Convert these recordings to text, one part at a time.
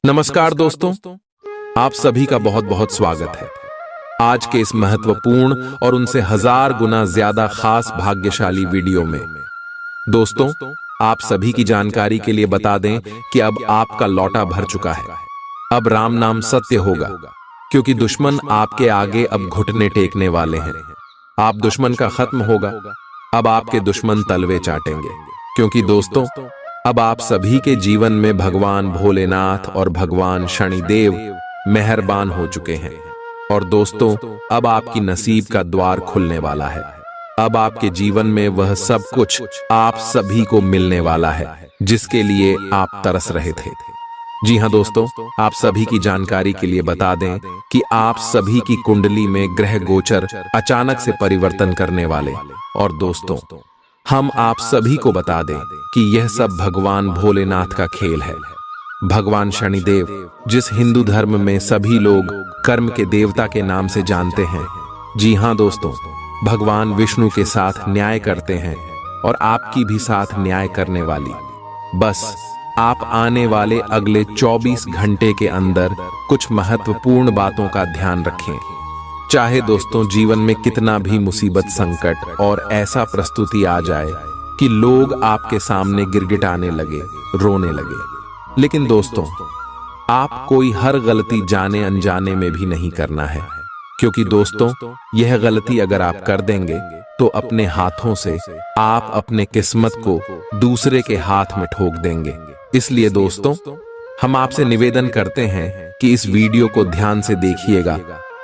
नमस्कार दोस्तों, आप सभी का बहुत बहुत स्वागत है। आज के इस महत्वपूर्ण और उनसे 1000 गुना ज्यादा खास भाग्यशाली वीडियो में दोस्तों, आप सभी की जानकारी के लिए बता दें कि अब आपका लौटा भर चुका है। अब राम नाम सत्य होगा, क्योंकि दुश्मन आपके आगे अब घुटने टेकने वाले हैं। आप दुश्मन का खत्म होगा, अब आपके दुश्मन तलवे चाटेंगे, क्योंकि दोस्तों अब आप सभी के जीवन में भगवान भोलेनाथ और भगवान शनिदेव मेहरबान हो चुके हैं। और दोस्तों अब आपकी नसीब का द्वार खुलने वाला है। अब आपके जीवन में वह सब कुछ आप सभी को मिलने वाला है जिसके लिए आप तरस रहे थे। जी हां दोस्तों, आप सभी की जानकारी के लिए बता दें कि आप सभी की कुंडली में ग्रह गोचर अचानक से परिवर्तन करने वाले। और दोस्तों हम आप सभी को बता दें कि यह सब भगवान भोलेनाथ का खेल है। भगवान शनिदेव, जिस हिंदू धर्म में सभी लोग कर्म के देवता के नाम से जानते हैं, जी हां दोस्तों, भगवान विष्णु के साथ न्याय करते हैं और आपकी भी साथ न्याय करने वाली। बस आप आने वाले अगले 24 घंटे के अंदर कुछ महत्वपूर्ण बातों का ध्यान रखें। चाहे दोस्तों जीवन में कितना भी मुसीबत, संकट और ऐसा प्रस्तुति आ जाए कि लोग आपके सामने गिड़गिड़ाने लगे, रोने लगे, लेकिन दोस्तों आप कोई हर गलती जाने अनजाने में भी नहीं करना है। क्योंकि दोस्तों यह गलती अगर आप कर देंगे तो अपने हाथों से आप अपने किस्मत को दूसरे के हाथ में ठोक देंगे। इसलिए दोस्तों हम आपसे निवेदन करते हैं कि इस वीडियो को ध्यान से देखिएगा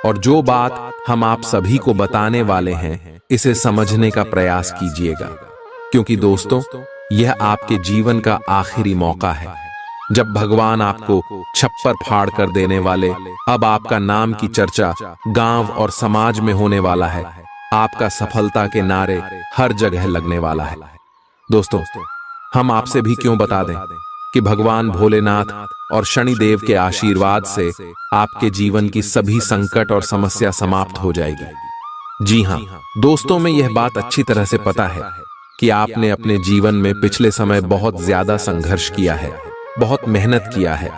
और जो बात हम आप सभी को बताने वाले हैं इसे समझने का प्रयास कीजिएगा। क्योंकि दोस्तों यह आपके जीवन का आखिरी मौका है जब भगवान आपको छप्पर फाड़ कर देने वाले। अब आपका नाम की चर्चा गांव और समाज में होने वाला है। आपका सफलता के नारे हर जगह लगने वाला है। दोस्तों हम आपसे भी क्यों बता दें कि भगवान भोलेनाथ और शनिदेव के आशीर्वाद से आपके जीवन की सभी संकट और समस्या समाप्त हो जाएगी। जी हां दोस्तों, में यह बात अच्छी तरह से पता है कि आपने अपने जीवन में पिछले समय बहुत ज्यादा संघर्ष किया है, बहुत मेहनत किया है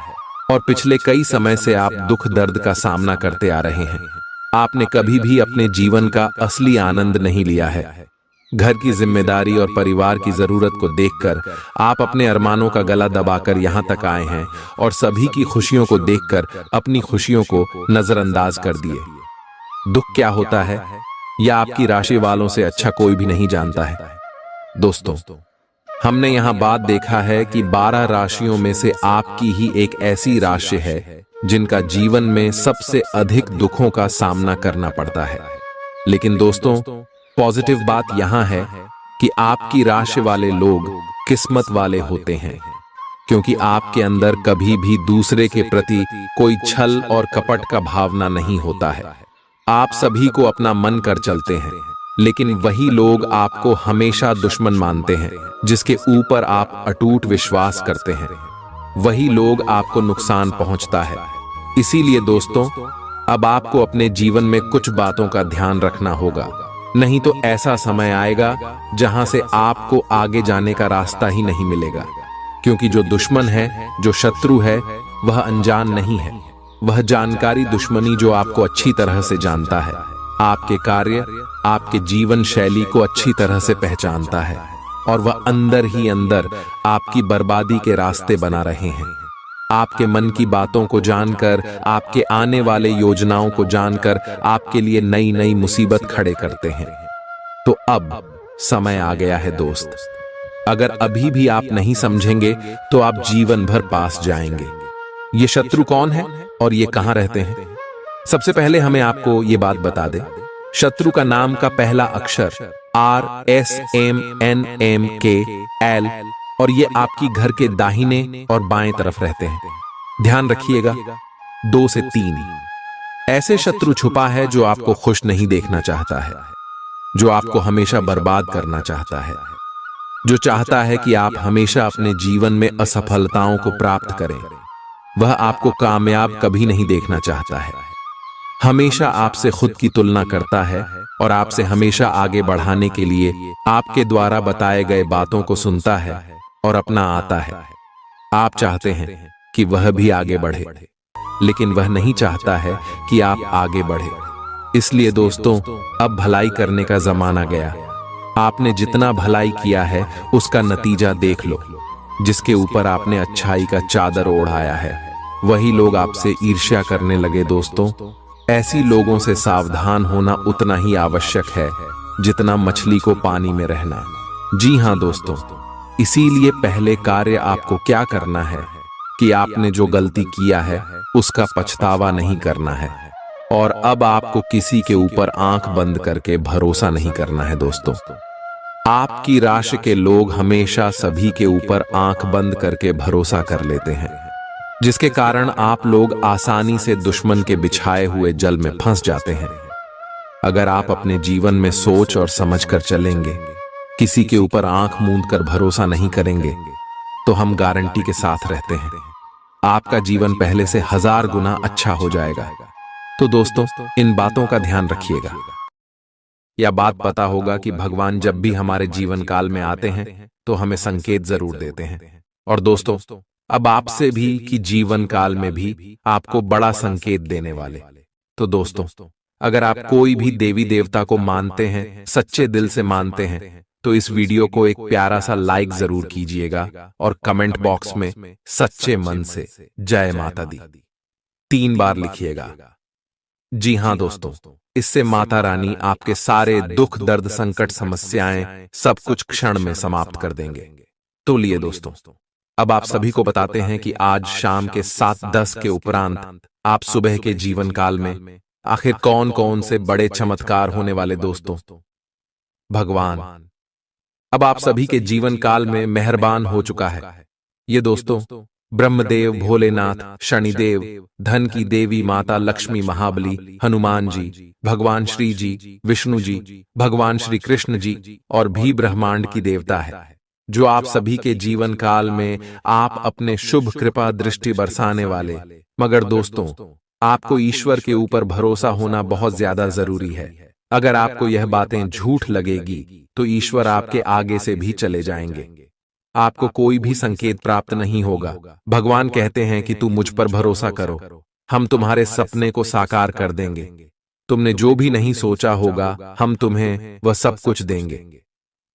और पिछले कई समय से आप दुख दर्द का सामना करते आ रहे हैं। आपने कभी भी अपने जीवन का असली आनंद नहीं लिया है। घर की जिम्मेदारी और परिवार की जरूरत को देखकर आप अपने अरमानों का गला दबाकर यहां तक आए हैं और सभी की खुशियों को देखकर अपनी खुशियों को नजरअंदाज कर दिए। दुख क्या होता है यह आपकी राशि वालों से अच्छा कोई भी नहीं जानता है। दोस्तों हमने यहां बात देखा है कि 12 राशियों में से आपकी ही एक ऐसी राशि है जिनका जीवन में सबसे अधिक दुखों का सामना करना पड़ता है। लेकिन दोस्तों पॉजिटिव बात यहां है कि आपकी राशि वाले लोग किस्मत वाले होते हैं, क्योंकि आपके अंदर कभी भी दूसरे के प्रति कोई छल और कपट का भावना नहीं होता है। आप सभी को अपना मन कर चलते हैं, लेकिन वही लोग आपको हमेशा दुश्मन मानते हैं जिसके ऊपर आप अटूट विश्वास करते हैं। वही लोग आपको नुकसान पहुंचता है। इसीलिए दोस्तों अब आपको अपने जीवन में कुछ बातों का ध्यान रखना होगा, नहीं तो ऐसा समय आएगा जहां से आपको आगे जाने का रास्ता ही नहीं मिलेगा। क्योंकि जो दुश्मन है, जो शत्रु है, वह अनजान नहीं है। वह जानकारी दुश्मनी जो आपको अच्छी तरह से जानता है, आपके कार्य, आपके जीवन शैली को अच्छी तरह से पहचानता है और वह अंदर ही अंदर आपकी बर्बादी के रास्ते बना रहे हैं। आपके मन की बातों को जानकर, आपके आने वाले योजनाओं को जानकर आपके लिए नई नई मुसीबत खड़े करते हैं। तो अब समय आ गया है दोस्त। अगर अभी भी आप नहीं समझेंगे तो आप जीवन भर पास जाएंगे। ये शत्रु कौन है और ये कहां रहते हैं? सबसे पहले हमें आपको ये बात बता दें, शत्रु का नाम का पहला अक्षर RSMNMKL और ये आपकी घर के दाहिने और बाएं तरफ रहते हैं। ध्यान रखिएगा 2 से 3 ऐसे शत्रु छुपा है जो आपको खुश नहीं देखना चाहता है, जो आपको हमेशा बर्बाद करना चाहता है, जो चाहता है कि आप हमेशा अपने जीवन में असफलताओं को प्राप्त करें। वह आपको कामयाब कभी नहीं देखना चाहता है, हमेशा आपसे खुद की तुलना करता है और आपसे हमेशा आगे बढ़ाने के लिए आपके द्वारा बताए गए बातों को सुनता है और अपना आता है। आप चाहते हैं कि वह भी आगे बढ़े, लेकिन वह नहीं चाहता है कि आप आगे बढ़े। इसलिए दोस्तों, अब भलाई करने का जमाना गया। आपने जितना भलाई किया है उसका नतीजा देख लो। जिसके ऊपर आपने अच्छाई का चादर ओढ़ाया है, वही लोग आपसे ईर्ष्या करने लगे। दोस्तों, ऐसी लोगों से सावधान होना उतना ही आवश्यक है जितना मछली को पानी में रहना। जी हां दोस्तों, इसीलिए पहले कार्य आपको क्या करना है कि आपने जो गलती किया है उसका पछतावा नहीं करना है, और अब आपको किसी के ऊपर आंख बंद करके भरोसा नहीं करना है। दोस्तों, आपकी राशि के लोग हमेशा सभी के ऊपर आंख बंद करके भरोसा कर लेते हैं, जिसके कारण आप लोग आसानी से दुश्मन के बिछाए हुए जल में फंस जाते हैं। अगर आप अपने जीवन में सोच और समझ कर चलेंगे, किसी के ऊपर आंख मूंद कर भरोसा नहीं करेंगे, तो हम गारंटी के साथ रहते हैं आपका जीवन पहले से 1000 गुना अच्छा हो जाएगा। तो दोस्तों, इन बातों का ध्यान रखिएगा। यह बात पता होगा कि भगवान जब भी हमारे जीवन काल में आते हैं तो हमें संकेत जरूर देते हैं। और दोस्तों, अब आपसे भी कि जीवन काल में भी आपको बड़ा संकेत देने वाले। तो दोस्तों, अगर आप कोई भी देवी देवता को मानते हैं, सच्चे दिल से मानते हैं, तो इस वीडियो को एक प्यारा सा लाइक जरूर कीजिएगा और कमेंट बॉक्स में सच्चे मन से जय माता दी 3 बार लिखिएगा। जी हां दोस्तों, इससे माता रानी आपके सारे दुख, दर्द, संकट, समस्याएं सब कुछ क्षण में समाप्त कर देंगे। तो लिए दोस्तों, अब आप सभी को बताते हैं कि आज शाम के 7:10 के उपरांत आप सुबह के जीवन काल में आखिर कौन कौन से बड़े चमत्कार होने वाले। दोस्तों, भगवान अब आप सभी के जीवन काल में मेहरबान हो चुका है। ये दोस्तों, ब्रह्मदेव, भोलेनाथ, शनिदेव, धन की देवी माता लक्ष्मी, महाबली, हनुमान जी, भगवान श्री जी, विष्णु जी, भगवान श्री कृष्ण जी और भी ब्रह्मांड की देवता है, जो आप सभी के जीवन काल में आप अपने शुभ कृपा दृष्टि बरसाने वाले। मगर दोस्तों, आपको ईश्वर के ऊपर भरोसा होना बहुत ज्यादा जरूरी है। अगर आपको यह बातें झूठ लगेगी तो ईश्वर आपके आगे से भी चले जाएंगे, आपको कोई भी संकेत प्राप्त नहीं होगा। भगवान कहते हैं कि तू मुझ पर भरोसा करो, हम तुम्हारे सपने को साकार कर देंगे। तुमने जो भी नहीं सोचा होगा, हम तुम्हें वह सब कुछ देंगे।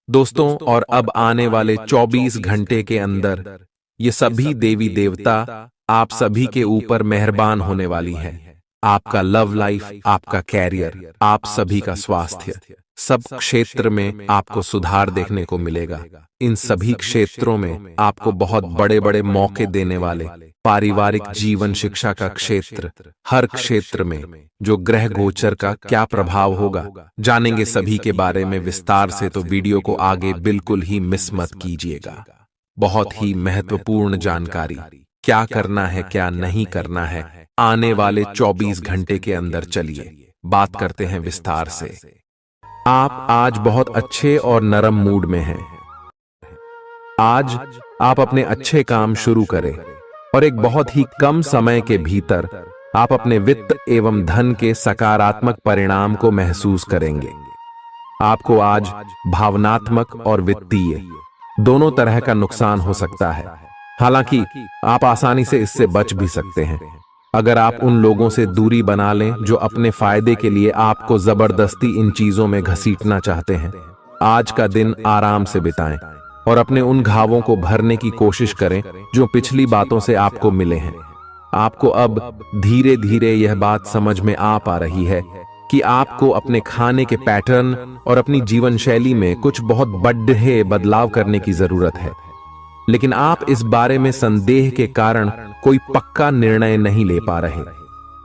दोस्तों, और अब आने वाले 24 घंटे के अंदर ये सभी देवी देवता आप सभी के ऊपर मेहरबान होने वाली हैं। आपका लव लाइफ, आपका कैरियर, आप सभी का स्वास्थ्य, सब क्षेत्र में आपको सुधार देखने को मिलेगा। इन सभी क्षेत्रों में आपको बहुत बड़े बड़े मौके देने वाले पारिवारिक जीवन, शिक्षा का क्षेत्र, हर क्षेत्र में जो ग्रह गोचर का क्या प्रभाव होगा, जानेंगे सभी के बारे में विस्तार से। तो वीडियो को आगे बिल्कुल ही मिस मत कीजिएगा। बहुत ही महत्वपूर्ण जानकारी, क्या करना है क्या नहीं करना है, आने वाले 24 घंटे के अंदर चलिए बात करते हैं विस्तार से। आप आज बहुत अच्छे और नरम मूड में हैं। आज आप अपने अच्छे काम शुरू करें और एक बहुत ही कम समय के भीतर आप अपने वित्त एवं धन के सकारात्मक परिणाम को महसूस करेंगे। आपको आज भावनात्मक और वित्तीय दोनों तरह का नुकसान हो सकता है। हालांकि आप आसानी से इससे बच भी सकते हैं अगर आप उन लोगों से दूरी बना लें जो अपने फायदे के लिए आपको जबरदस्ती इन चीजों में घसीटना चाहते हैं। आज का दिन आराम से बिताएं और अपने उन घावों को भरने की कोशिश करें जो पिछली बातों से आपको मिले हैं। आपको अब धीरे धीरे यह बात समझ में आ पा रही है कि आपको अपने खाने के पैटर्न और अपनी जीवन शैली में कुछ बहुत बड़े बदलाव करने की जरूरत है, लेकिन आप इस बारे में संदेह के कारण कोई पक्का निर्णय नहीं ले पा रहे।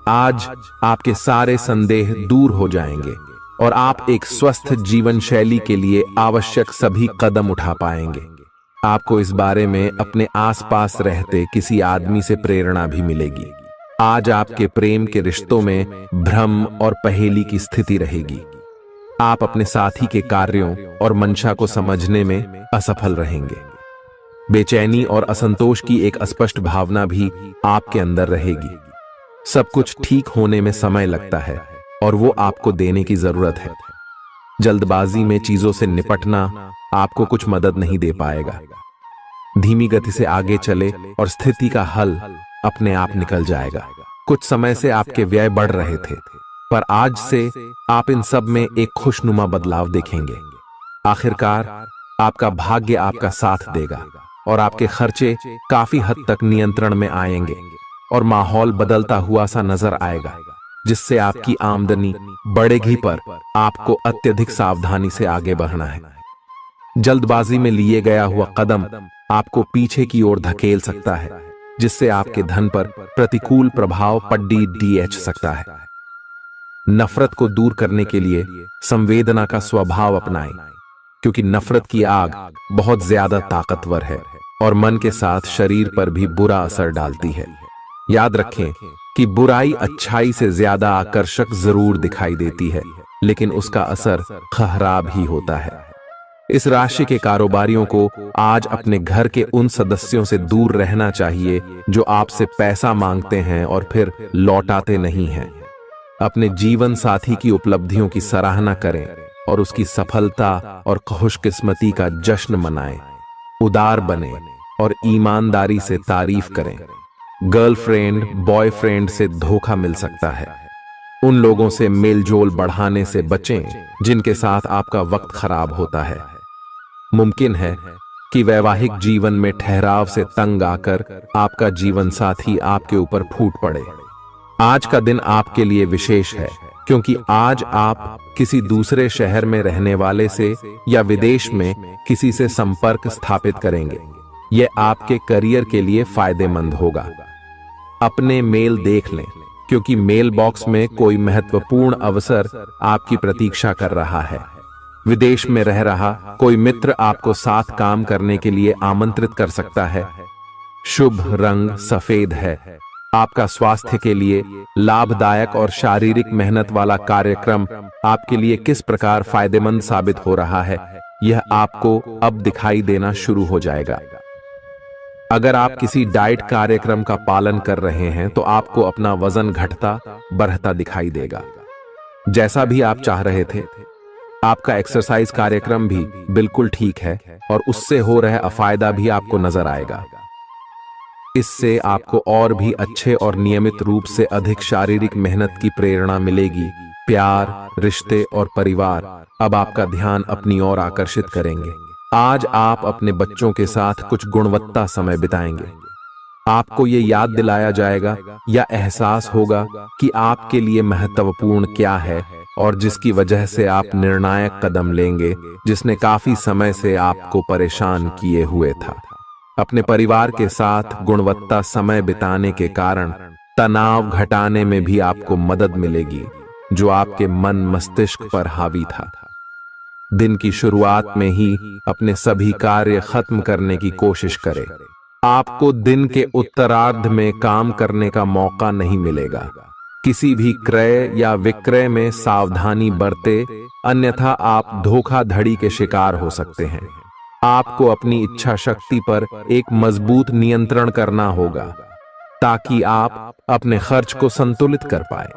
आज आपके सारे संदेह दूर हो जाएंगे और आप एक स्वस्थ जीवन शैली के लिए आवश्यक सभी कदम उठा पाएंगे। आपको इस बारे में अपने आसपास रहते किसी आदमी से प्रेरणा भी मिलेगी। आज आपके प्रेम के रिश्तों में भ्रम और पहेली की स्थिति रहेगी। आप अपने साथी के कार्यों और मंशा को समझने में असफल रहेंगे। बेचैनी और असंतोष की एक अस्पष्ट भावना भी आपके अंदर रहेगी। सब कुछ ठीक होने में समय लगता है और वो आपको देने की जरूरत है। जल्दबाजी में चीजों से निपटना आपको कुछ मदद नहीं दे पाएगा। धीमी गति से आगे चले और स्थिति का हल अपने आप निकल जाएगा। कुछ समय से आपके व्यय बढ़ रहे थे, पर आज से आप इन सब में एक खुशनुमा बदलाव देखेंगे। आखिरकार आपका भाग्य आपका साथ देगा और आपके खर्चे काफी हद तक नियंत्रण में आएंगे और माहौल बदलता हुआ सा नजर आएगा, जिससे आपकी आमदनी बढ़ेगी, पर आपको अत्यधिक सावधानी से आगे बढ़ना है। जल्दबाजी में लिए गया हुआ कदम आपको पीछे की ओर धकेल सकता है, जिससे आपके धन पर प्रतिकूल प्रभाव पड़ सकता है। नफरत को दूर करने के लिए संवेदना का स्वभाव अपनाएं, क्योंकि नफरत की आग बहुत ज्यादा ताकतवर है और मन के साथ शरीर पर भी बुरा असर डालती है। याद रखें कि बुराई अच्छाई से ज्यादा आकर्षक जरूर दिखाई देती है, लेकिन उसका असर खराब ही होता है। इस राशि के कारोबारियों को आज अपने घर के उन सदस्यों से दूर रहना चाहिए जो आपसे पैसा मांगते हैं और फिर लौटाते नहीं हैं। अपने जीवन साथी की उपलब्धियों की सराहना करें और उसकी सफलता और खुशकिस्मती का जश्न मनाएं। उदार बने और ईमानदारी से तारीफ करें। गर्लफ्रेंड बॉयफ्रेंड से धोखा मिल सकता है। उन लोगों से मेलजोल बढ़ाने से बचें जिनके साथ आपका वक्त खराब होता है। मुमकिन है कि वैवाहिक जीवन में ठहराव से तंग आकर आपका जीवन साथी आपके ऊपर फूट पड़े। आज का दिन आपके लिए विशेष है, क्योंकि आज आप किसी दूसरे शहर में रहने वाले से या विदेश में किसी से संपर्क स्थापित करेंगे। यह आपके करियर के लिए फायदेमंद होगा। अपने मेल देख लें, क्योंकि मेल बॉक्स में कोई महत्वपूर्ण अवसर आपकी प्रतीक्षा कर रहा है। विदेश में रह रहा कोई मित्र आपको साथ काम करने के लिए आमंत्रित कर सकता है। शुभ रंग सफेद है। आपका स्वास्थ्य के लिए लाभदायक और शारीरिक मेहनत वाला कार्यक्रम आपके लिए किस प्रकार फायदेमंद साबित हो रहा है, यह आपको अब दिखाई देना शुरू हो जाएगा। अगर आप किसी डाइट कार्यक्रम का पालन कर रहे हैं तो आपको अपना वजन घटता बढ़ता दिखाई देगा। जैसा भी आप चाह रहे थे, आपका एक्सरसाइज कार्यक्रम भी बिल्कुल ठीक है और उससे हो रहा फायदा भी आपको नजर आएगा। इससे आपको और भी अच्छे और नियमित रूप से अधिक शारीरिक मेहनत की प्रेरणा मिलेगी। प्यार, रिश्ते और परिवार अब आपका ध्यान अपनी ओर आकर्षित करेंगे। आज आप अपने बच्चों के साथ कुछ गुणवत्ता समय बिताएंगे। आपको ये याद दिलाया जाएगा या एहसास होगा कि आपके लिए महत्वपूर्ण क्या है और जिसकी वजह से आप निर्णायक कदम लेंगे, जिसने काफी समय से आपको परेशान किए हुए था। अपने परिवार के साथ गुणवत्ता समय बिताने के कारण तनाव घटाने में भी आपको मदद मिलेगी, जो आपके मन मस्तिष्क पर हावी था। दिन की शुरुआत में ही अपने सभी कार्य खत्म करने की कोशिश करें। आपको दिन के उत्तरार्ध में काम करने का मौका नहीं मिलेगा। किसी भी क्रय या विक्रय में सावधानी बरते, अन्यथा आप धोखाधड़ी के शिकार हो सकते हैं। आपको अपनी इच्छा शक्ति पर एक मजबूत नियंत्रण करना होगा, ताकि आप अपने खर्च को संतुलित कर पाए।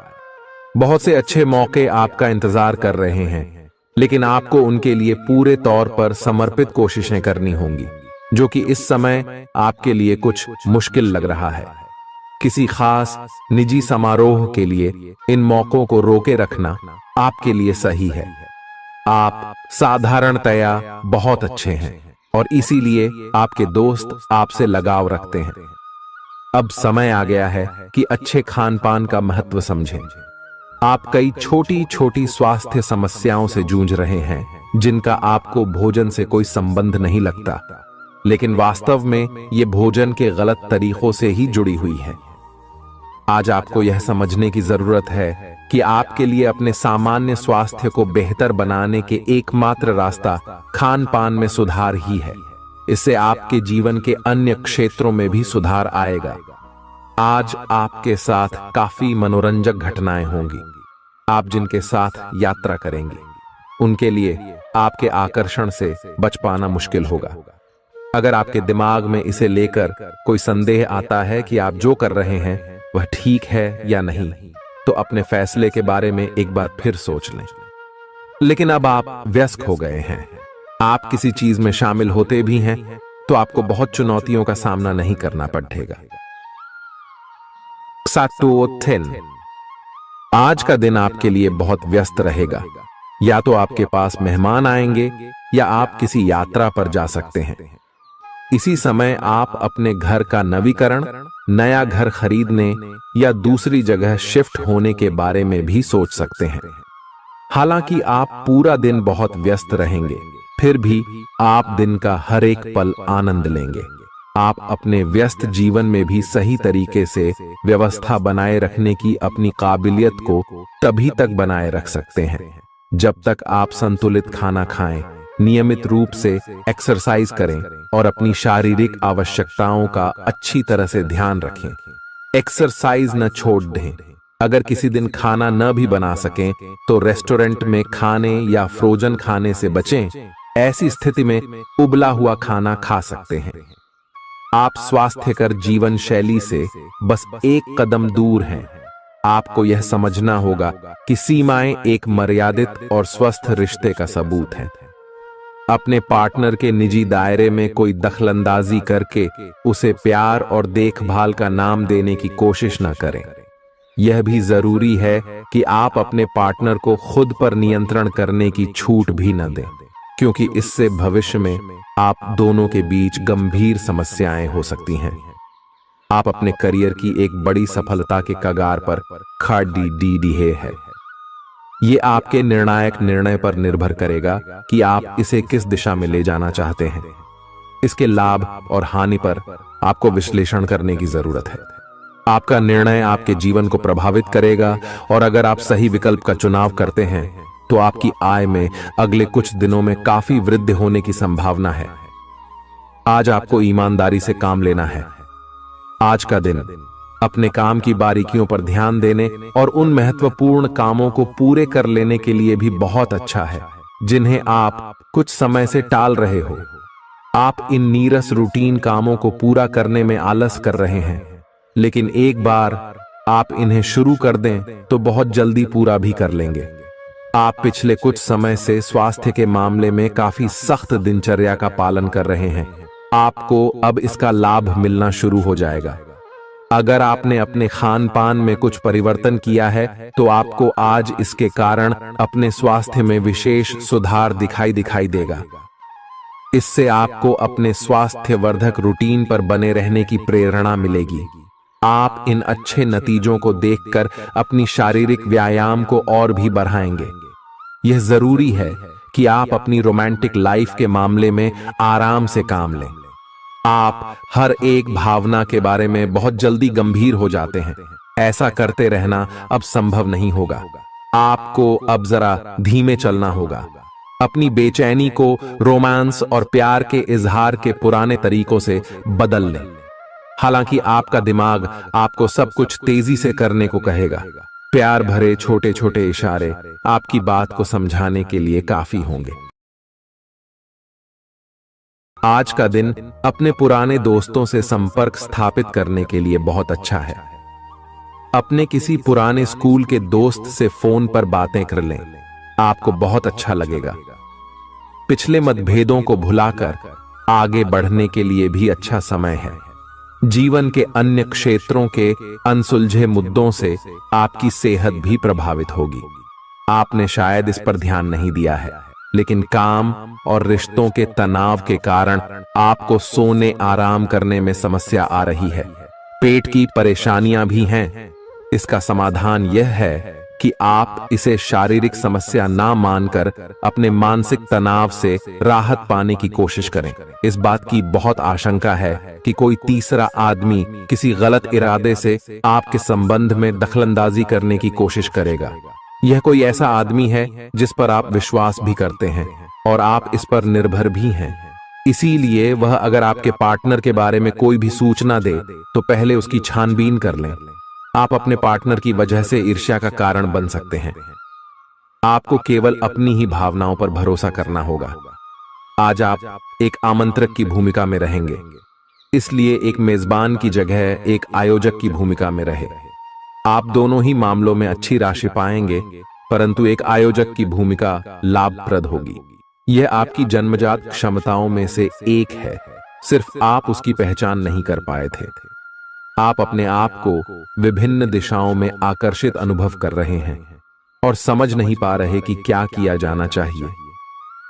बहुत से अच्छे मौके आपका इंतजार कर रहे हैं, लेकिन आपको उनके लिए पूरे तौर पर समर्पित कोशिशें करनी होंगी, जो कि इस समय आपके लिए कुछ मुश्किल लग रहा है। किसी खास निजी समारोह के लिए इन मौकों को रोके रखना आपके लिए सही है। आप साधारणतया बहुत अच्छे हैं और इसीलिए आपके दोस्त आपसे लगाव रखते हैं। अब समय आ गया है कि अच्छे खान पान का महत्व समझें। आप कई छोटी छोटी स्वास्थ्य समस्याओं से जूझ रहे हैं, जिनका आपको भोजन से कोई संबंध नहीं लगता, लेकिन वास्तव में ये भोजन के गलत तरीकों से ही जुड़ी हुई है। आज आपको यह समझने की जरूरत है कि आपके लिए अपने सामान्य स्वास्थ्य को बेहतर बनाने के एकमात्र रास्ता खान पान में सुधार ही है। इससे आपके जीवन के अन्य क्षेत्रों में भी सुधार आएगा। आज आपके साथ काफी मनोरंजक घटनाएं होंगी। आप जिनके साथ यात्रा करेंगे, उनके लिए आपके आकर्षण से बच पाना मुश्किल होगा। अगर आपके दिमाग में इसे लेकर कोई संदेह आता है कि आप जो कर रहे हैं वह ठीक है या नहीं, तो अपने फैसले के बारे में एक बार फिर सोच लें। लेकिन अब आप व्यस्त हो गए हैं। आप किसी चीज में शामिल होते भी हैं, तो आपको बहुत चुनौतियों का सामना नहीं करना पड़ेगा। सातोथिन, आज का दिन आपके लिए बहुत व्यस्त रहेगा। या तो आपके पास मेहमान आएंगे या आप किसी यात्रा पर जा सकते हैं। इसी समय आप अपने घर का नवीकरण, नया घर खरीदने या दूसरी जगह शिफ्ट होने के बारे में भी सोच सकते हैं। हालांकि आप पूरा दिन बहुत व्यस्त रहेंगे, फिर भी आप दिन का हर एक पल आनंद लेंगे। आप अपने व्यस्त जीवन में भी सही तरीके से व्यवस्था बनाए रखने की अपनी काबिलियत को तभी तक बनाए रख सकते हैं जब तक आप संतुलित खाना खाएं, नियमित रूप से एक्सरसाइज करें और अपनी शारीरिक आवश्यकताओं का अच्छी तरह से ध्यान रखें। एक्सरसाइज न छोड़ दें। अगर किसी दिन खाना न भी बना सकें तो रेस्टोरेंट में खाने या फ्रोजन खाने से बचें। ऐसी स्थिति में उबला हुआ खाना खा सकते हैं। आप स्वास्थ्यकर जीवन शैली से बस एक कदम दूर हैं। आपको यह समझना होगा कि सीमाएं एक मर्यादित और स्वस्थ रिश्ते का सबूत है। अपने पार्टनर के निजी दायरे में कोई दखलंदाजी करके उसे प्यार और देखभाल का नाम देने की कोशिश न करें। यह भी जरूरी है कि आप अपने पार्टनर को खुद पर नियंत्रण करने की छूट भी न दें, क्योंकि इससे भविष्य में आप दोनों के बीच गंभीर समस्याएं हो सकती हैं। आप अपने करियर की एक बड़ी सफलता के कगार पर खड़ी है। ये आपके निर्णायक निर्णय पर निर्भर करेगा कि आप इसे किस दिशा में ले जाना चाहते हैं। इसके लाभ और हानि पर आपको विश्लेषण करने की जरूरत है। आपका निर्णय आपके जीवन को प्रभावित करेगा और अगर आप सही विकल्प का चुनाव करते हैं तो आपकी आय में अगले कुछ दिनों में काफी वृद्धि होने की संभावना है। आज आपको ईमानदारी से काम लेना है। आज का दिन अपने काम की बारीकियों पर ध्यान देने और उन महत्वपूर्ण कामों को पूरे कर लेने के लिए भी बहुत अच्छा है जिन्हें आप कुछ समय से टाल रहे हो। आप इन नीरस रूटीन कामों को पूरा करने में आलस कर रहे हैं, लेकिन एक बार आप इन्हें शुरू कर दें तो बहुत जल्दी पूरा भी कर लेंगे। आप पिछले कुछ समय से स्वास्थ्य के मामले में काफी सख्त दिनचर्या का पालन कर रहे हैं। आपको अब इसका लाभ मिलना शुरू हो जाएगा। अगर आपने अपने खान पान में कुछ परिवर्तन किया है तो आपको आज इसके कारण अपने स्वास्थ्य में विशेष सुधार दिखाई देगा। इससे आपको अपने स्वास्थ्यवर्धक रूटीन पर बने रहने की प्रेरणा मिलेगी। आप इन अच्छे नतीजों को देखकर अपनी शारीरिक व्यायाम को और भी बढ़ाएंगे। यह जरूरी है कि आप अपनी रोमांटिक लाइफ के मामले में आराम से काम लें। आप हर एक भावना के बारे में बहुत जल्दी गंभीर हो जाते हैं। ऐसा करते रहना अब संभव नहीं होगा। आपको अब जरा धीमे चलना होगा। अपनी बेचैनी को रोमांस और प्यार के इजहार के पुराने तरीकों से बदल लें। हालांकि आपका दिमाग आपको सब कुछ तेजी से करने को कहेगा। प्यार भरे छोटे छोटे इशारे आपकी बात को समझाने के लिए काफी होंगे। आज का दिन अपने पुराने दोस्तों से संपर्क स्थापित करने के लिए बहुत अच्छा है। अपने किसी पुराने स्कूल के दोस्त से फोन पर बातें कर लें, आपको बहुत अच्छा लगेगा। पिछले मतभेदों को भुलाकर आगे बढ़ने के लिए भी अच्छा समय है। जीवन के अन्य क्षेत्रों के अनसुलझे मुद्दों से आपकी सेहत भी प्रभावित होगी। आपने शायद इस पर ध्यान नहीं दिया है, लेकिन काम और रिश्तों के तनाव के कारण आपको सोने आराम करने में समस्या आ रही है। पेट की परेशानियां भी हैं। इसका समाधान यह है कि आप इसे शारीरिक समस्या ना मानकर अपने मानसिक तनाव से राहत पाने की कोशिश करें। इस बात की बहुत आशंका है कि कोई तीसरा आदमी किसी गलत इरादे से आपके संबंध में दखलंदाजी करने की कोशिश करेगा। यह कोई ऐसा आदमी है जिस पर आप विश्वास भी करते हैं और आप इस पर निर्भर भी हैं। इसीलिए वह अगर आपके पार्टनर के बारे में कोई भी सूचना दे तो पहले उसकी छानबीन कर लें। आप अपने पार्टनर की वजह से ईर्ष्या का कारण बन सकते हैं। आपको केवल अपनी ही भावनाओं पर भरोसा करना होगा। आज आप एक आमंत्रक की भूमिका में रहेंगे, इसलिए एक मेजबान की जगह एक आयोजक की भूमिका में रहे। आप दोनों ही मामलों में अच्छी राशि पाएंगे, परंतु एक आयोजक की भूमिका लाभप्रद होगी। यह आपकी जन्मजात क्षमताओं में से एक है। सिर्फ आप उसकी पहचान नहीं कर पाए थे। आप अपने आप को विभिन्न दिशाओं में आकर्षित अनुभव कर रहे हैं और समझ नहीं पा रहे कि क्या किया जाना चाहिए।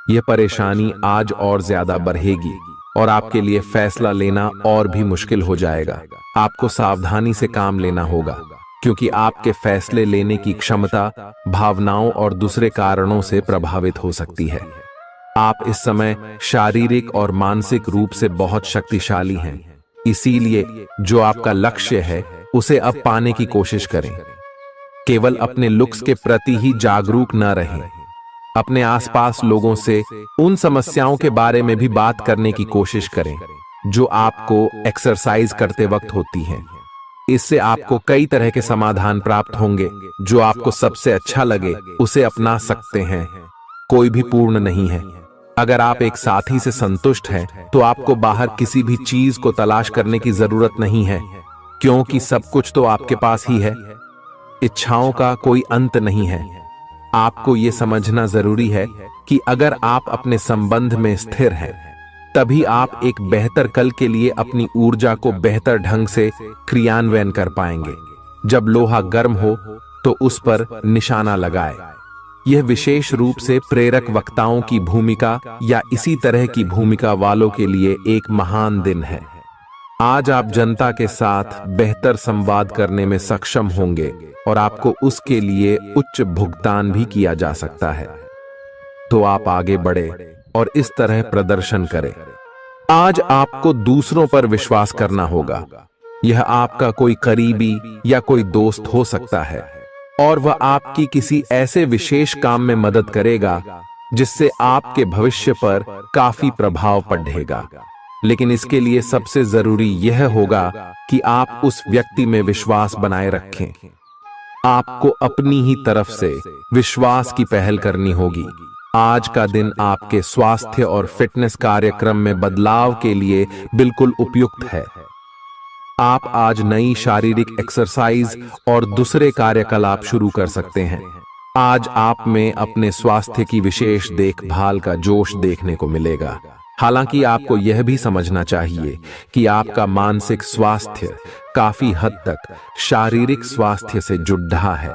यह परेशानी आज और ज्यादा बढ़ेगी और आपके लिए फैसला लेना और भी मुश्किल हो जाएगा। आपको सावधानी से काम लेना होगा, क्योंकि आपके फैसले लेने की क्षमता भावनाओं और दूसरे कारणों से प्रभावित हो सकती है। आप इस समय शारीरिक और मानसिक रूप से बहुत शक्तिशाली हैं। इसीलिए जो आपका लक्ष्य है उसे अब पाने की कोशिश करें। केवल अपने लुक्स के प्रति ही जागरूक न रहें। अपने आसपास लोगों से उन समस्याओं के बारे में भी बात करने की कोशिश करें जो आपको एक्सरसाइज करते वक्त होती हैं। इससे आपको कई तरह के समाधान प्राप्त होंगे। जो आपको सबसे अच्छा लगे उसे अपना सकते हैं। कोई भी पूर्ण नहीं है। अगर आप एक साथी से संतुष्ट हैं तो आपको बाहर किसी भी चीज को तलाश करने की जरूरत नहीं है, क्योंकि सब कुछ तो आपके पास ही है। इच्छाओं का कोई अंत नहीं है। आपको यह समझना जरूरी है कि अगर आप अपने संबंध में स्थिर हैं, तभी आप एक बेहतर कल के लिए अपनी ऊर्जा को बेहतर ढंग से क्रियान्वयन कर पाएंगे। जब लोहा गर्म हो तो उस पर निशाना लगाए। यह विशेष रूप से प्रेरक वक्ताओं की भूमिका या इसी तरह की भूमिका वालों के लिए एक महान दिन है। आज आप जनता के साथ बेहतर संवाद करने में सक्षम होंगे और आपको उसके लिए उच्च भुगतान भी किया जा सकता है। तो आप आगे बढ़े और इस तरह प्रदर्शन करें। आज आपको दूसरों पर विश्वास करना होगा। यह आपका कोई करीबी या कोई दोस्त हो सकता है और वह आपकी किसी ऐसे विशेष काम में मदद करेगा जिससे आपके भविष्य पर काफी प्रभाव पड़ेगा। लेकिन इसके लिए सबसे जरूरी यह होगा कि आप उस व्यक्ति में विश्वास बनाए रखें। आपको अपनी ही तरफ से विश्वास की पहल करनी होगी। आज का दिन आपके स्वास्थ्य और फिटनेस कार्यक्रम में बदलाव के लिए बिल्कुल उपयुक्त है। आप आज नई शारीरिक एक्सरसाइज और दूसरे कार्यकलाप शुरू कर सकते हैं। आज आप में अपने स्वास्थ्य की विशेष देखभाल का जोश देखने को मिलेगा। हालांकि आपको यह भी समझना चाहिए कि आपका मानसिक स्वास्थ्य काफी हद तक शारीरिक स्वास्थ्य से जुड़ा है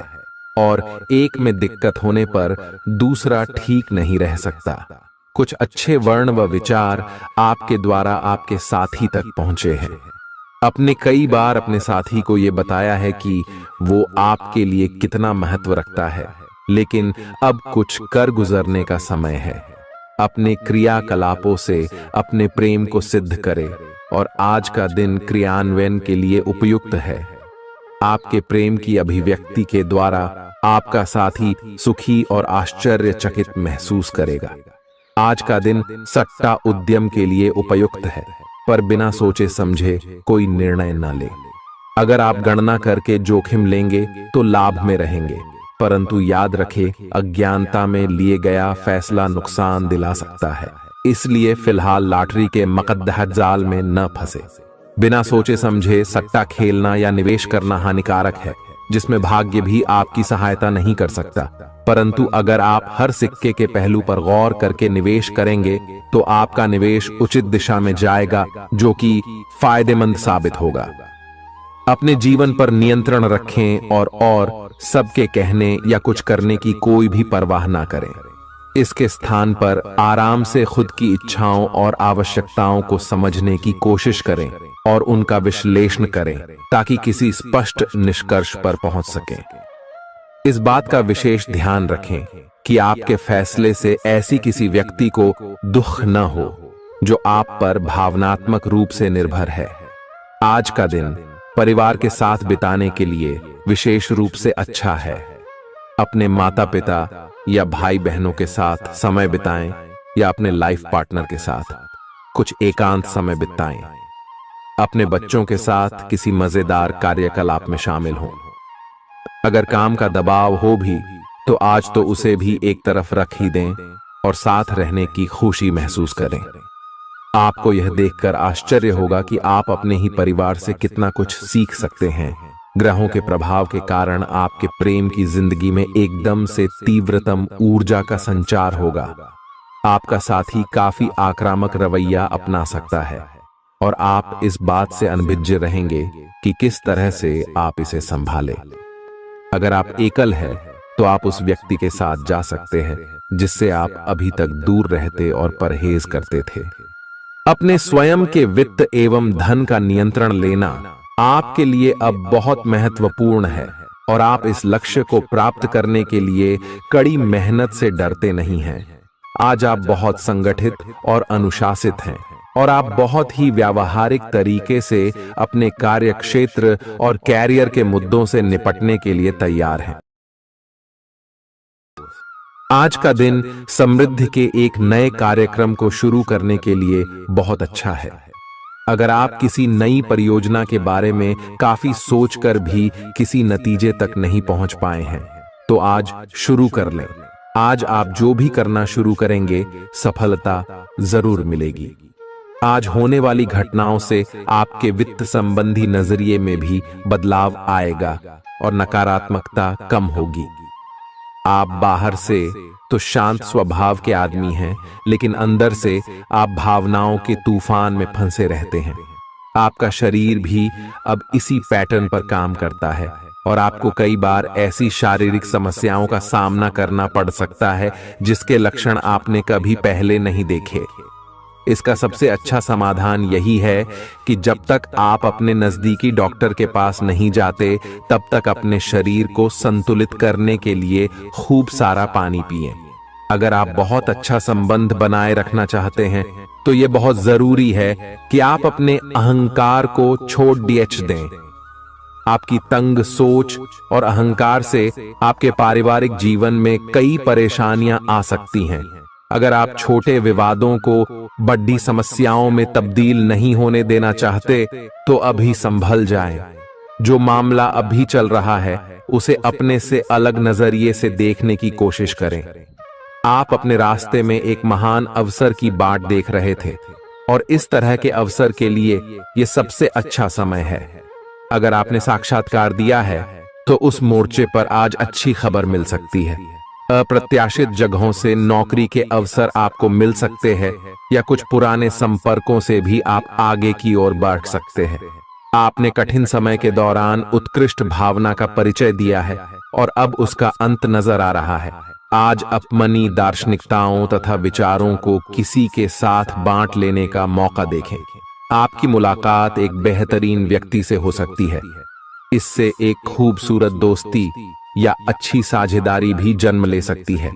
और एक में दिक्कत होने पर दूसरा ठीक नहीं रह सकता। कुछ अच्छे वर्ण व विचार आपके द्वारा आपके साथी तक पहुंचे हैं। अपने कई बार अपने साथी को यह बताया है कि वो आपके लिए कितना महत्व रखता है, लेकिन अब कुछ कर गुजरने का समय है। अपने क्रियाकलापों से अपने प्रेम को सिद्ध करें और आज का दिन क्रियान्वयन के लिए उपयुक्त है। आपके प्रेम की अभिव्यक्ति के द्वारा आपका साथी सुखी और आश्चर्यचकित महसूस करेगा। आज का दिन सट्टा उद्यम के लिए उपयुक्त है, पर बिना सोचे समझे कोई निर्णय न ले। अगर आप गणना करके जोखिम लेंगे तो लाभ में रहेंगे, परंतु याद रखें, अज्ञानता में लिए गया फैसला नुकसान दिला सकता है। इसलिए फिलहाल लॉटरी के मकद्दह जाल में न फंसे। बिना सोचे समझे सट्टा खेलना या निवेश करना हानिकारक है, जिसमें भाग्य भी आपकी सहायता नहीं कर सकता। परंतु अगर आप हर सिक्के के पहलू पर गौर करके निवेश करेंगे तो आपका निवेश उचित दिशा में जाएगा, जो कि फायदेमंद साबित होगा। अपने जीवन पर नियंत्रण रखें और सबके कहने या कुछ करने की कोई भी परवाह ना करें। इसके स्थान पर आराम से खुद की इच्छाओं और आवश्यकताओं को समझने की कोशिश करें और उनका विश्लेषण करें, ताकि किसी स्पष्ट निष्कर्ष पर पहुंच सकें। इस बात का विशेष ध्यान रखें कि आपके फैसले से ऐसी किसी व्यक्ति को दुख न हो जो आप पर भावनात्मक रूप से निर्भर है। आज का दिन परिवार के साथ बिताने के लिए विशेष रूप से अच्छा है। अपने माता पिता या भाई बहनों के साथ समय बिताएं या अपने लाइफ पार्टनर के साथ कुछ एकांत समय बिताएं। अपने बच्चों के साथ किसी मजेदार कार्यकलाप में शामिल हों। अगर काम का दबाव हो भी तो आज तो उसे भी एक तरफ रख ही दें और साथ रहने की खुशी महसूस करें। आपको यह देखकर आश्चर्य होगा कि आप अपने ही परिवार से कितना कुछ सीख सकते हैं। ग्रहों के प्रभाव के कारण आपके प्रेम की जिंदगी में एकदम से तीव्रतम ऊर्जा का संचार होगा। आपका साथी काफी आक्रामक रवैया अपना सकता है, और आप इस बात से अनभिज्ञ रहेंगे कि किस तरह से आप इसे संभालें। अगर आप एकल हैं, तो आप उस व्यक्ति के साथ जा सकते हैं जिससे आप अभी तक दूर रहते और परहेज करते थे। अपने स्वयं के वित्त एवं धन का नियंत्रण लेना आपके लिए अब बहुत महत्वपूर्ण है और आप इस लक्ष्य को प्राप्त करने के लिए कड़ी मेहनत से डरते नहीं हैं। आज आप बहुत संगठित और अनुशासित हैं और आप बहुत ही व्यावहारिक तरीके से अपने कार्यक्षेत्र और कैरियर के मुद्दों से निपटने के लिए तैयार हैं। आज का दिन समृद्धि के एक नए कार्यक्रम को शुरू करने के लिए बहुत अच्छा है। अगर आप किसी नई परियोजना के बारे में काफी सोचकर भी किसी नतीजे तक नहीं पहुंच पाए हैं, तो आज शुरू कर लें। आज आप जो भी करना शुरू करेंगे, सफलता जरूर मिलेगी। आज होने वाली घटनाओं से आपके वित्त संबंधी नजरिए में भी बदलाव आएगा और नकारात्मकता कम होगी। आप बाहर से तो शांत स्वभाव के आदमी हैं, लेकिन अंदर से आप भावनाओं के तूफान में फंसे रहते हैं। आपका शरीर भी अब इसी पैटर्न पर काम करता है और आपको कई बार ऐसी शारीरिक समस्याओं का सामना करना पड़ सकता है जिसके लक्षण आपने कभी पहले नहीं देखे। इसका सबसे अच्छा समाधान यही है कि जब तक आप अपने नजदीकी डॉक्टर के पास नहीं जाते, तब तक अपने शरीर को संतुलित करने के लिए खूब सारा पानी पिएं। अगर आप बहुत अच्छा संबंध बनाए रखना चाहते हैं, तो यह बहुत जरूरी है कि आप अपने अहंकार को छोड़ दें। आपकी तंग सोच और अहंकार से आपके पारिवारिक जीवन में कई परेशानियां आ सकती हैं। अगर आप छोटे विवादों को बड़ी समस्याओं में तब्दील नहीं होने देना चाहते, तो अभी संभल जाएं। जो मामला अभी चल रहा है, उसे अपने से अलग नजरिए से देखने की कोशिश करें। आप अपने रास्ते में एक महान अवसर की बाट देख रहे थे और इस तरह के अवसर के लिए यह सबसे अच्छा समय है। अगर आपने साक्षात्कार दिया है, तो उस मोर्चे पर आज अच्छी खबर मिल सकती है। अप्रत्याशित जगहों से नौकरी के अवसर आपको मिल सकते हैं या कुछ पुराने संपर्कों से भी आप आगे की ओर बढ़ सकते हैं। आपने कठिन समय के दौरान उत्कृष्ट भावना का परिचय दिया है और अब उसका अंत नजर आ रहा है। आज अपनी दार्शनिकताओं तथा विचारों को किसी के साथ बांट लेने का मौका देखें। आपकी मुलाकात एक बेहतरीन व्यक्ति से हो सकती है। इससे एक खूबसूरत दोस्ती या अच्छी साझेदारी भी जन्म ले सकती है।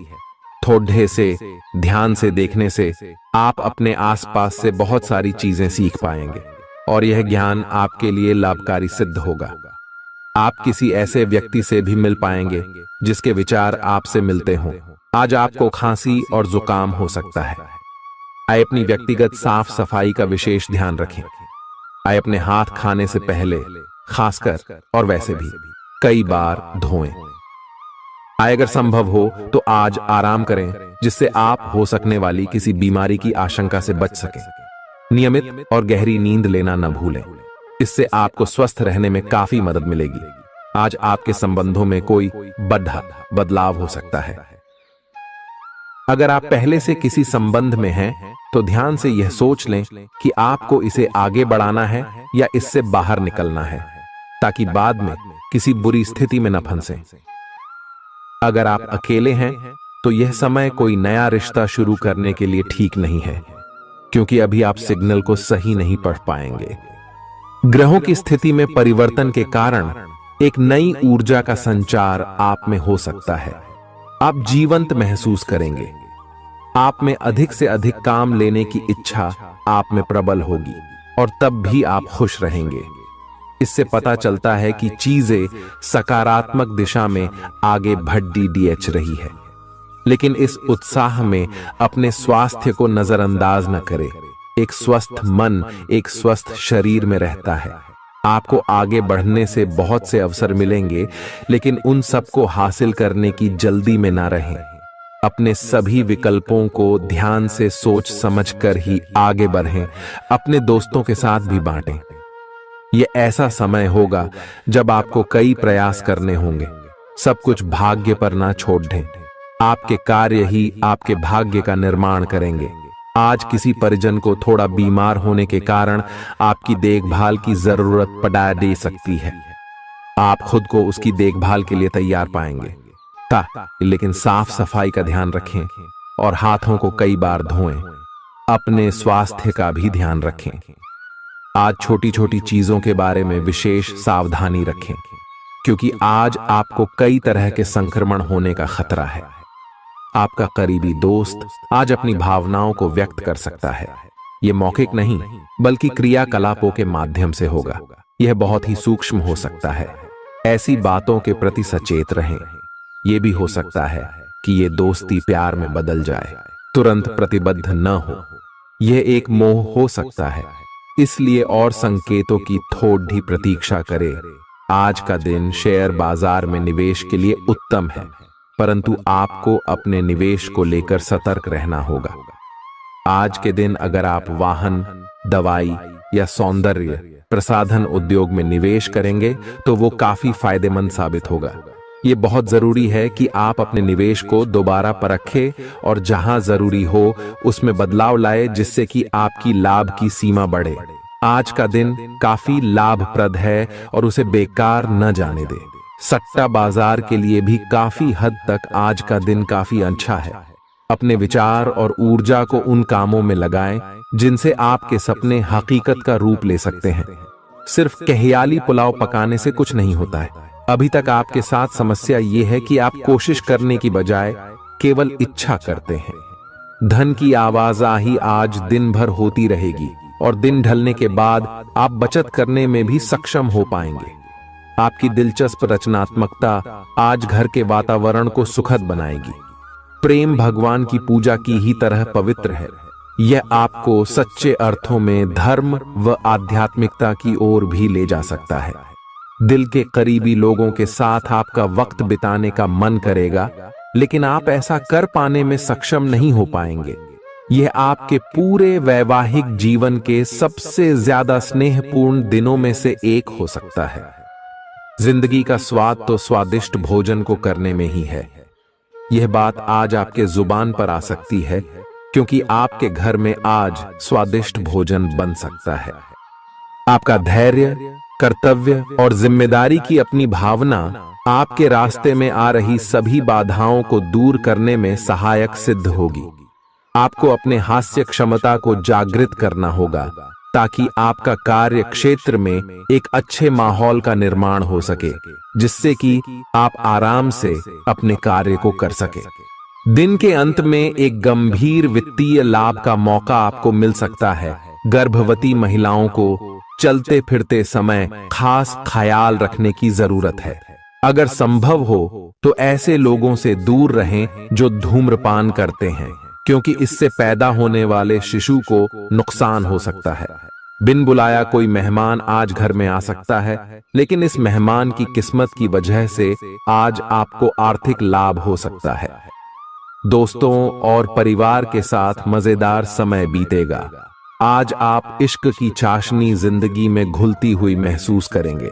थोड़े से ध्यान से देखने से आप अपने आसपास से बहुत सारी चीजें सीख पाएंगे और यह ज्ञान आपके लिए लाभकारी सिद्ध होगा। आप किसी ऐसे व्यक्ति से भी मिल पाएंगे जिसके विचार आपसे मिलते हों। आज आपको खांसी और जुकाम हो सकता है। आइए अपनी व्यक्तिगत साफ सफाई का विशेष ध्यान रखें। आइए अपने हाथ खाने से पहले, खासकर और वैसे भी कई बार धोएं। आइए अगर संभव हो तो आज आराम करें, जिससे आप हो सकने वाली किसी बीमारी की आशंका से बच सकें। नियमित और गहरी नींद लेना न भूलें। इससे आपको स्वस्थ रहने में काफी मदद मिलेगी। आज आपके संबंधों में कोई बड़ा बदलाव हो सकता है। अगर आप पहले से किसी संबंध में हैं, तो ध्यान से यह सोच लें कि आपको इसे आगे बढ़ाना है या इससे बाहर निकलना है, ताकि बाद में किसी बुरी स्थिति में न फंसें। अगर आप अकेले हैं, तो यह समय कोई नया रिश्ता शुरू करने के लिए ठीक नहीं है, क्योंकि अभी आप सिग्नल को सही नहीं पढ़ पाएंगे। ग्रहों की स्थिति में परिवर्तन के कारण एक नई ऊर्जा का संचार आप में हो सकता है। आप जीवंत महसूस करेंगे। आप में अधिक से अधिक काम लेने की इच्छा आप में प्रबल होगी और तब भी आप खुश रहेंगे। इससे पता चलता है कि चीजें सकारात्मक दिशा में आगे बढ़ रही है। लेकिन इस उत्साह में अपने स्वास्थ्य को नजरअंदाज न करें। एक स्वस्थ मन एक स्वस्थ शरीर में रहता है। आपको आगे बढ़ने से बहुत से अवसर मिलेंगे, लेकिन उन सबको हासिल करने की जल्दी में ना रहें। अपने सभी विकल्पों को ध्यान से सोच समझकर ही आगे बढ़ें। अपने दोस्तों के साथ भी बांटें। यह ऐसा समय होगा जब आपको कई प्रयास करने होंगे। सब कुछ भाग्य पर ना छोड़ दें। आपके कार्य ही आपके भाग्य का निर्माण करेंगे। आज किसी परिजन को थोड़ा बीमार होने के कारण आपकी देखभाल की जरूरत पड़ा दे सकती है। आप खुद को उसकी देखभाल के लिए तैयार पाएंगे। लेकिन साफ सफाई का ध्यान रखें और हाथों को कई बार धोएं। अपने स्वास्थ्य का भी ध्यान रखें। आज छोटी छोटी चीजों के बारे में विशेष सावधानी रखें, क्योंकि आज आपको कई तरह के संक्रमण होने का खतरा है। आपका करीबी दोस्त आज अपनी भावनाओं को व्यक्त कर सकता है। यह मौखिक नहीं, बल्कि क्रियाकलापों के माध्यम से होगा। यह बहुत ही सूक्ष्म हो सकता है। ऐसी बातों के प्रति सचेत रहें। यह भी हो सकता है कि यह दोस्ती प्यार में बदल जाए, तुरंत प्रतिबद्ध न हो। यह एक मोह हो सकता है, इसलिए और संकेतों की थोड़ी प्रतीक्षा करें। आज का दिन शेयर बाजार में निवेश के लिए उत्तम है, परंतु आपको अपने निवेश को लेकर सतर्क रहना होगा। आज के दिन अगर आप वाहन, दवाई या सौंदर्य प्रसाधन उद्योग में निवेश करेंगे तो वो काफी फायदेमंद साबित होगा। ये बहुत जरूरी है कि आप अपने निवेश को दोबारा परखें और जहां जरूरी हो उसमें बदलाव लाए, जिससे कि आपकी लाभ की सीमा बढ़े। आज का दिन काफी लाभप्रद है और उसे बेकार न जाने दें। सट्टा बाजार के लिए भी काफी हद तक आज का दिन काफी अच्छा है। अपने विचार और ऊर्जा को उन कामों में लगाएं जिनसे आपके सपने हकीकत का रूप ले सकते हैं। सिर्फ कहियाली पुलाव पकाने से कुछ नहीं होता है। अभी तक आपके साथ समस्या यह है कि आप कोशिश करने की बजाय केवल इच्छा करते हैं। धन की आवाजाही आज दिन भर होती रहेगी और दिन ढलने के बाद आप बचत करने में भी सक्षम हो पाएंगे। आपकी दिलचस्प रचनात्मकता आज घर के वातावरण को सुखद बनाएगी। प्रेम भगवान की पूजा की ही तरह पवित्र है। यह आपको सच्चे अर्थों में धर्म व आध्यात्मिकता की ओर भी ले जा सकता है। दिल के करीबी लोगों के साथ आपका वक्त बिताने का मन करेगा, लेकिन आप ऐसा कर पाने में सक्षम नहीं हो पाएंगे। यह आपके पूरे वैवाहिक जीवन के सबसे ज्यादा स्नेहपूर्ण दिनों में से एक हो सकता है। जिंदगी का स्वाद तो स्वादिष्ट भोजन को करने में ही है। यह बात आज आपके जुबान पर आ सकती है, क्योंकि आपके घर में आज स्वादिष्ट भोजन बन सकता है। आपका धैर्य, कर्तव्य और जिम्मेदारी की अपनी भावना आपके रास्ते में आ रही सभी बाधाओं को दूर करने में सहायक सिद्ध होगी। आपको अपने हास्य क्षमता को जागृत करना होगा, ताकि आपका कार्य क्षेत्र में एक अच्छे माहौल का निर्माण हो सके, जिससे कि आप आराम से अपने कार्य को कर सके। दिन के अंत में एक गंभीर वित्तीय लाभ का मौका आपको मिल सकता है। गर्भवती महिलाओं को चलते फिरते समय खास ख्याल रखने की जरूरत है। अगर संभव हो तो ऐसे लोगों से दूर रहें जो धूम्रपान करते हैं, क्योंकि इससे पैदा होने वाले शिशु को नुकसान हो सकता है। बिन बुलाया कोई मेहमान आज घर में आ सकता है, लेकिन इस मेहमान की किस्मत की वजह से आज आपको आर्थिक लाभ हो सकता है। दोस्तों और परिवार के साथ मजेदार समय बीतेगा। आज आप इश्क की चाशनी जिंदगी में घुलती हुई महसूस करेंगे।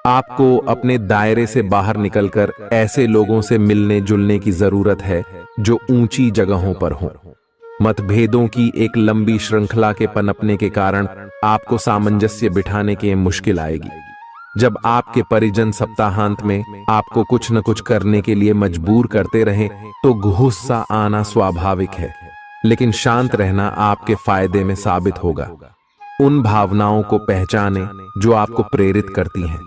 आपको अपने दायरे से बाहर निकलकर ऐसे लोगों से मिलने जुलने की जरूरत है जो ऊंची जगहों पर हों। मतभेदों की एक लंबी श्रृंखला के पनपने के कारण आपको सामंजस्य बिठाने की मुश्किल आएगी। जब आपके परिजन सप्ताहांत में आपको कुछ न कुछ करने के लिए मजबूर करते रहें, तो गुस्सा आना स्वाभाविक है, लेकिन शांत रहना आपके फायदे में साबित होगा। उन भावनाओं को पहचानें जो आपको प्रेरित करती हैं।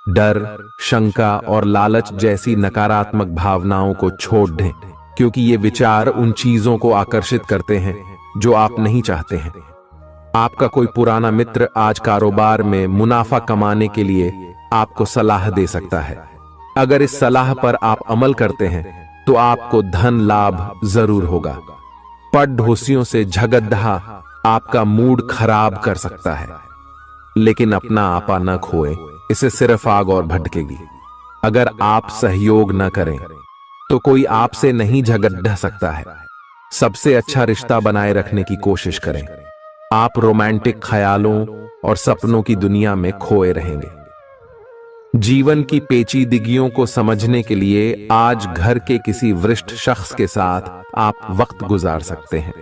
डर, शंका और लालच जैसी नकारात्मक भावनाओं को छोड़ दें, क्योंकि ये विचार उन चीजों को आकर्षित करते हैं जो आप नहीं चाहते हैं। आपका कोई पुराना मित्र आज कारोबार में मुनाफा कमाने के लिए आपको सलाह दे सकता है। अगर इस सलाह पर आप अमल करते हैं तो आपको धन लाभ जरूर होगा। पड़ोसियों से झगड़ा आपका मूड खराब कर सकता है, लेकिन अपना आपा न खोए, इसे सिर्फ आग और भड़केगी। अगर आप सहयोग न करें तो कोई आपसे नहीं झगड़ सकता है। सबसे अच्छा रिश्ता बनाए रखने की कोशिश करें। आप रोमांटिक ख्यालों और सपनों की दुनिया में खोए रहेंगे। जीवन की पेचीदगियों को समझने के लिए आज घर के किसी वरिष्ठ शख्स के साथ आप वक्त गुजार सकते हैं।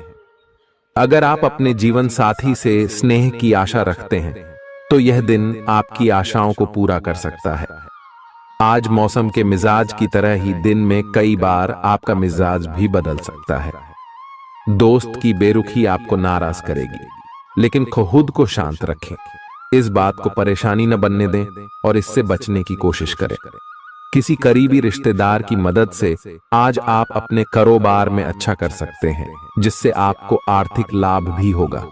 अगर आप अपने जीवन साथी से स्नेह की आशा रखते हैं तो यह दिन आपकी आशाओं को पूरा कर सकता है। आज मौसम के मिजाज की तरह ही दिन में कई बार आपका मिजाज भी बदल सकता है। दोस्त की बेरुखी आपको नाराज करेगी, लेकिन खुद को शांत रखें। इस बात को परेशानी न बनने दें और इससे बचने की कोशिश करें। किसी करीबी रिश्तेदार की मदद से आज आप अपने कारोबार में अच्छा कर सकते हैं, जिससे आपको आर्थिक लाभ भी होगा।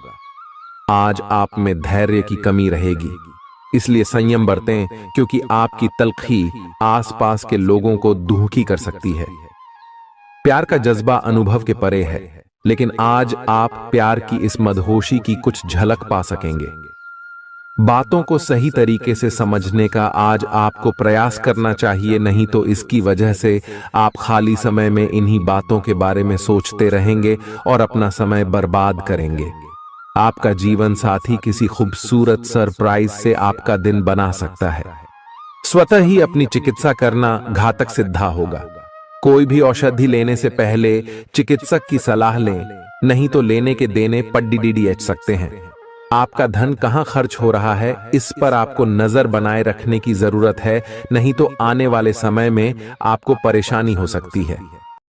आज आप में धैर्य की कमी रहेगी, इसलिए संयम बरतें, क्योंकि आपकी तल्खी आसपास के लोगों को दुखी कर सकती है। प्यार का जज्बा अनुभव के परे है, लेकिन आज आप प्यार की इस मदहोशी की कुछ झलक पा सकेंगे। बातों को सही तरीके से समझने का आज आपको प्रयास करना चाहिए, नहीं तो इसकी वजह से आप खाली समय में इन्हीं बातों के बारे में सोचते रहेंगे और अपना समय बर्बाद करेंगे। आपका जीवन साथी किसी खूबसूरत सरप्राइज से आपका दिन बना सकता है। स्वतः ही अपनी चिकित्सा करना घातक सिद्ध होगा। कोई भी औषधि लेने से पहले चिकित्सक की सलाह लें, नहीं तो लेने के देने पड्डीडीएच सकते हैं। आपका धन कहां खर्च हो रहा है, इस पर आपको नजर बनाए रखने की जरूरत है, नहीं तो आने वाले समय में आपको परेशानी हो सकती है।